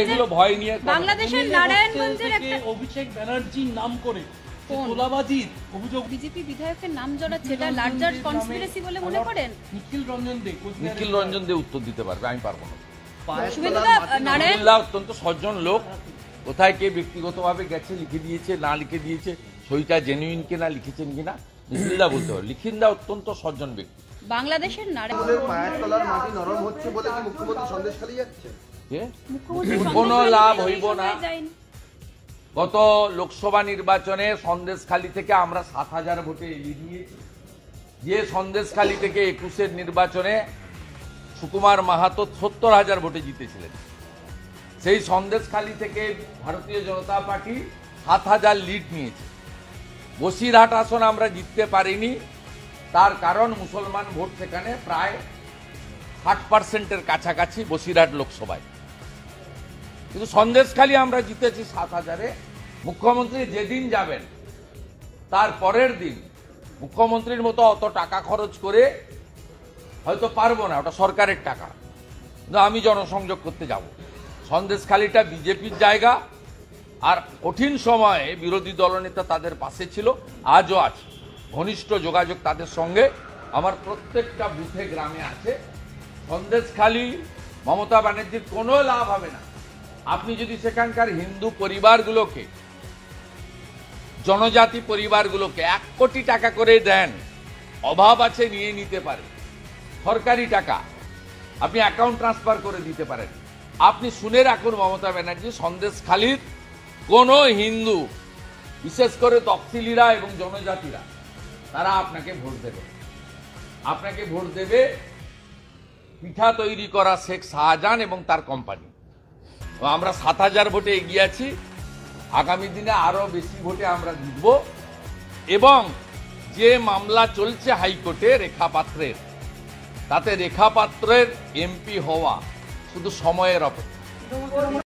এগুলো ভয় নিয়ে বাংলাদেশের নারায়ণগঞ্জের একটা অভিষেক ব্যানার্জির নাম করে তোলাবাজির অভিযোগ বিজেপি বিধায়কের নাম জড়াচ্ছে, এটা লার্জার কনস্পিরেসি বলে মনে করেন? নিখিল রঞ্জন দে উত্তর দিতে পারবে, আমি পারবো না। শুভেন্দুদা, নারায়ণ অত্যন্ত সজ্জন লোক, কোথায় কে ব্যক্তিগতভাবে গেছে, লিখে দিয়েছে না লিখে দিয়েছে, সইটা জেনুইন কিনা, লিখেছেন কিনা নিখিলদা বলতে পারে। নিখিলদা অত্যন্ত সজ্জন ব্যক্তি। বাংলাদেশের কোনো লাভ হইব না। গত লোকসভা নির্বাচনে সন্দেশখালী থেকে আমরা ৭,০০০ ভোটে এগিয়ে দিয়েছি। যে সন্দেশখালী থেকে ২১-এর নির্বাচনে সুকুমার মাহাতো ৭০,০০০ ভোটে জিতেছিলেন, সেই সন্দেশখালী থেকে ভারতীয় জনতা পার্টি ৭,০০০ লিড নিয়েছে। বসিরহাট আসন আমরা জিততে পারিনি, তার কারণ মুসলমান ভোট সেখানে প্রায় ৬০%-এর কাছাকাছি বসিরহাট লোকসভায়, কিন্তু সন্দেশখালী আমরা জিতেছি ৭,০০০-এ। মুখ্যমন্ত্রী যেদিন যাবেন তার পরের দিন মুখ্যমন্ত্রীর মতো অত টাকা খরচ করে হয়তো পারবো না, ওটা সরকারের টাকা, কিন্তু আমি জনসংযোগ করতে যাব। সন্দেশখালীটা বিজেপির জায়গা, আর কঠিন সময়ে বিরোধী দলনেতা তাদের পাশে ছিল, আজও আছে। ঘনিষ্ঠ যোগাযোগ তাদের সঙ্গে আমার প্রত্যেকটা বুথে গ্রামে আছে। সন্দেশখালী মমতা ব্যানার্জির কোনো লাভ হবে না। আপনি যদি সেখানকার হিন্দু পরিবারগুলোকে, জনজাতি পরিবারগুলোকে ১ কোটি টাকা করে দেন, অভাব আছে নিয়ে নিতে পারে, সরকারি টাকা আপনি অ্যাকাউন্ট ট্রান্সফার করে দিতে পারেন। আপনি শুনে রাখুন মমতা ব্যানার্জি, সন্দেশখালীর কোনো হিন্দু, বিশেষ করে তফসিলিরা এবং জনজাতিরা, তারা আপনাকে ভোট দেবে। আপনাকে ভোট দেবে পিঠা তৈরি করা শেখ শাহজাহান এবং তার কোম্পানি। আমরা ৭,০০০ ভোটে এগিয়ে আছি, আগামী দিনে আরো বেশি ভোটে আমরা জিতব। এবং যে মামলা চলছে হাইকোর্টে রেখা পাত্রের, তাতে রেখা পাত্রের এমপি হওয়া শুধু সময়ের অপেক্ষা।